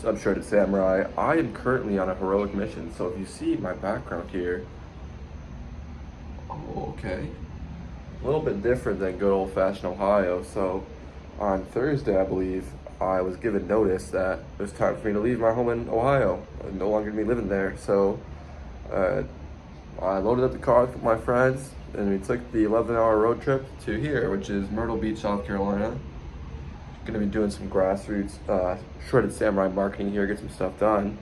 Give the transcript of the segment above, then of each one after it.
I'm ShreddedSamurai. I am currently on a heroic mission, so if you see my background here, oh, okay, a little bit different than good old-fashioned Ohio. So on Thursday, I believe, I was given notice that it was time for me to leave my home in Ohio. I'm no longer gonna be living there. So uh, I loaded up the car with my friends, and we took the 11-hour road trip to here, which is Myrtle Beach, South Carolina. Gonna be doing some grassroots Shredded Samurai marketing here, get some stuff done.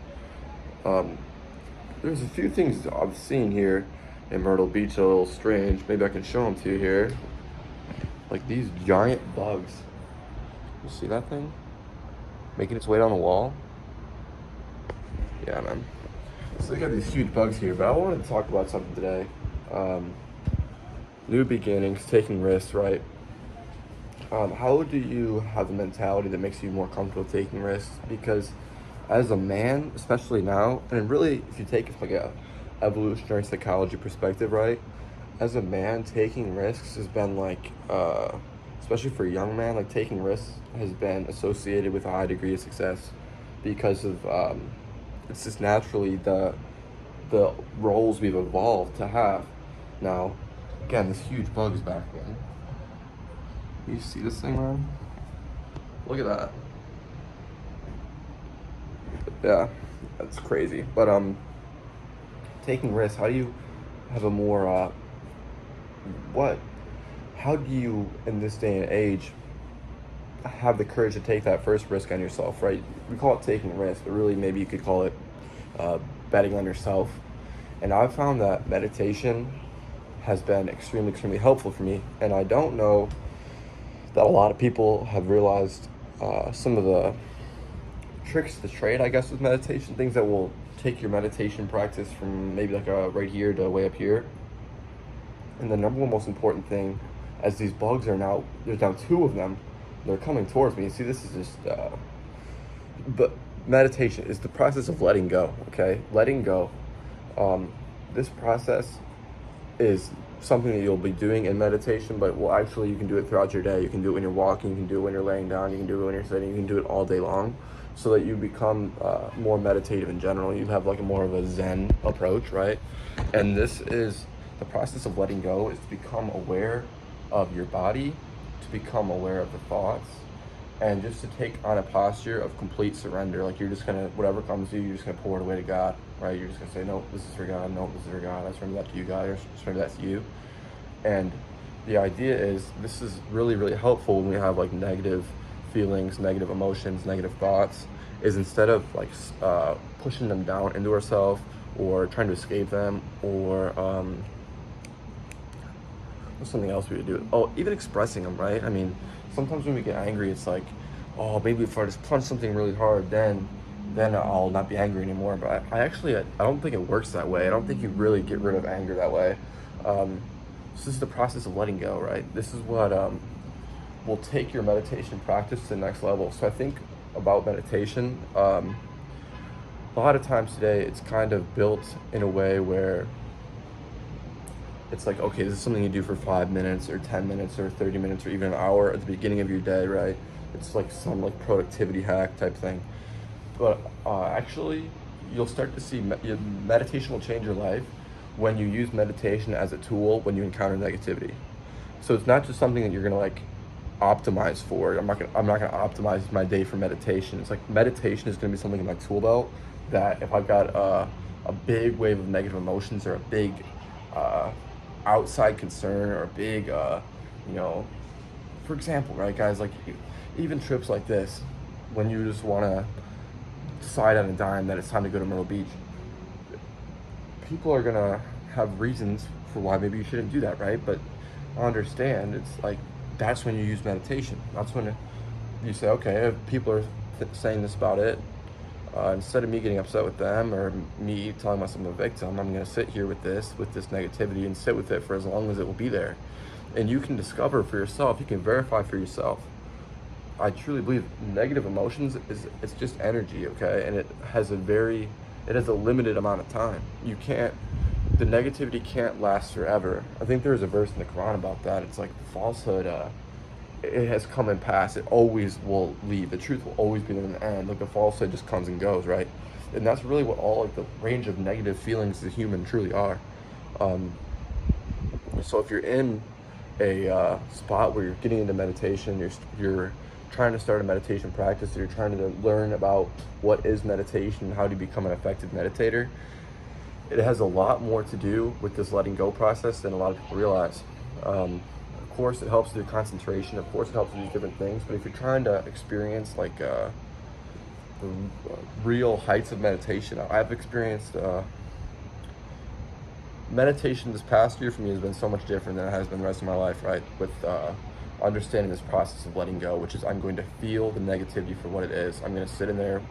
There's a few things I've seen here in Myrtle Beach a little strange. Maybe I can show them to you here. Like these giant bugs. You see that thing? Making its way down the wall? Yeah, man. So they got these huge bugs here, but I wanted to talk about something today. New beginnings, taking risks, right? How do you have a mentality that makes you more comfortable taking risks? Because as a man, especially now, and really if you take it from like a evolutionary psychology perspective, right? As a man, taking risks has been like, especially for a young man, like taking risks has been associated with a high degree of success because of, it's just naturally the roles we've evolved to have. Now, again, this huge bug is back again. You see this thing, man? Look at that. Yeah, that's crazy. But taking risks, how do you have a more how do you in this day and age have the courage to take that first risk on yourself, right? We call it taking risks, but really maybe you could call it betting on yourself. And I've found that meditation has been extremely helpful for me, and I don't know that a lot of people have realized some of the tricks of the trade, I guess, with meditation, things that will take your meditation practice from maybe like right here to way up here. And the number one most important thing, as these bugs are now, there's now two of them, they're coming towards me. See, this is just, but meditation is the process of letting go, okay? Letting go. This process is something that you'll be doing in meditation, but well, actually you can do it throughout your day. You can do it when you're walking, you can do it when you're laying down, you can do it when you're sitting, you can do it all day long, so that you become more meditative in general. You have like a more of a Zen approach, right? And this is the process of letting go, is to become aware of your body, to become aware of the thoughts, and just to take on a posture of complete surrender. Like you're just gonna, whatever comes to you, you're just gonna pour it away to God, right? You're just gonna say, no, this is for God, no, this is for God, I surrender that to you, God, I surrender that to you. And the idea is, this is really helpful when we have like negative feelings, negative emotions, negative thoughts, is instead of like pushing them down into ourselves or trying to escape them, or what's something else we would do? Oh, even expressing them, right? I mean, sometimes when we get angry, it's like, oh, maybe if I just punch something really hard, then I'll not be angry anymore. But I don't think it works that way. I don't think you really get rid of anger that way. So this is the process of letting go, right? This is what will take your meditation practice to the next level. So I think about meditation, a lot of times today, it's kind of built in a way where it's like, okay, this is something you do for 5 minutes or 10 minutes or 30 minutes or even an hour at the beginning of your day, right? It's like some like productivity hack type thing. But actually, you'll start to see meditation will change your life when you use meditation as a tool when you encounter negativity. So it's not just something that you're gonna like optimize for. I'm not gonna optimize my day for meditation. It's like meditation is gonna be something in my tool belt that if I've got a big wave of negative emotions or a big outside concern or a big, for example, right, guys, like even trips like this, when you just want to decide on a dime that it's time to go to Myrtle Beach, people are gonna have reasons for why maybe you shouldn't do that, right? But I understand, it's like, that's when you use meditation. That's when you say, okay, if people are saying this about it, instead of me getting upset with them or me telling myself I'm a victim, I'm going to sit here with this negativity and sit with it for as long as it will be there. And you can discover for yourself, you can verify for yourself. I truly believe negative emotions it's just energy, okay? And it has a limited amount of time. The negativity can't last forever. I think there is a verse in the Quran about that. It's like falsehood it has come and passed. It always will leave. The truth will always be in the end. Like the falsehood just comes and goes, right? And that's really what all like the range of negative feelings as a human truly are. So if you're in a spot where you're getting into meditation, you're trying to start a meditation practice, or you're trying to learn about what is meditation and how to become an effective meditator, it has a lot more to do with this letting go process than a lot of people realize. Of course, it helps with your concentration. Of course, it helps with these different things. But if you're trying to experience like the real heights of meditation, I've experienced meditation this past year for me has been so much different than it has been the rest of my life, right? With understanding this process of letting go, which is I'm going to feel the negativity for what it is. I'm going to sit in there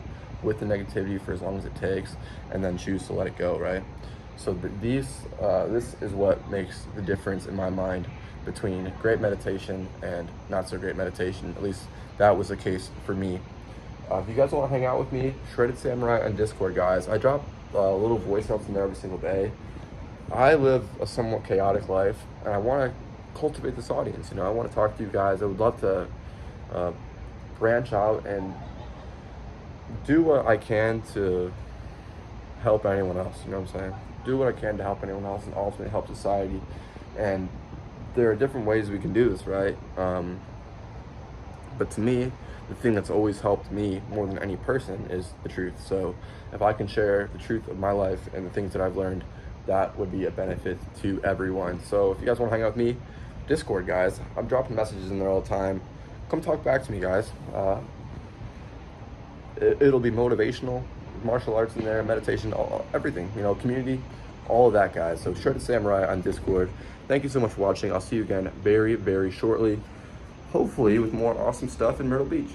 with the negativity for as long as it takes, and then choose to let it go, right? So this is what makes the difference in my mind between great meditation and not so great meditation. At least that was the case for me. If you guys want to hang out with me, Shredded Samurai on Discord, guys. I drop little voice notes in there every single day. I live a somewhat chaotic life, and I want to cultivate this audience. I want to talk to you guys. I would love to branch out and do what I can to help anyone else. You know what I'm saying? Do what I can to help anyone else and ultimately help society. And there are different ways we can do this, right? But to me, the thing that's always helped me more than any person is the truth. So if I can share the truth of my life and the things that I've learned, that would be a benefit to everyone. So if you guys want to hang out with me, Discord, guys, I'm dropping messages in there all the time. Come talk back to me, guys. It'll be motivational, martial arts in there, meditation, everything, community, all of that, guys. So Shredded Samurai on Discord. Thank you so much for watching. I'll see you again very, very shortly, hopefully with more awesome stuff in Myrtle Beach.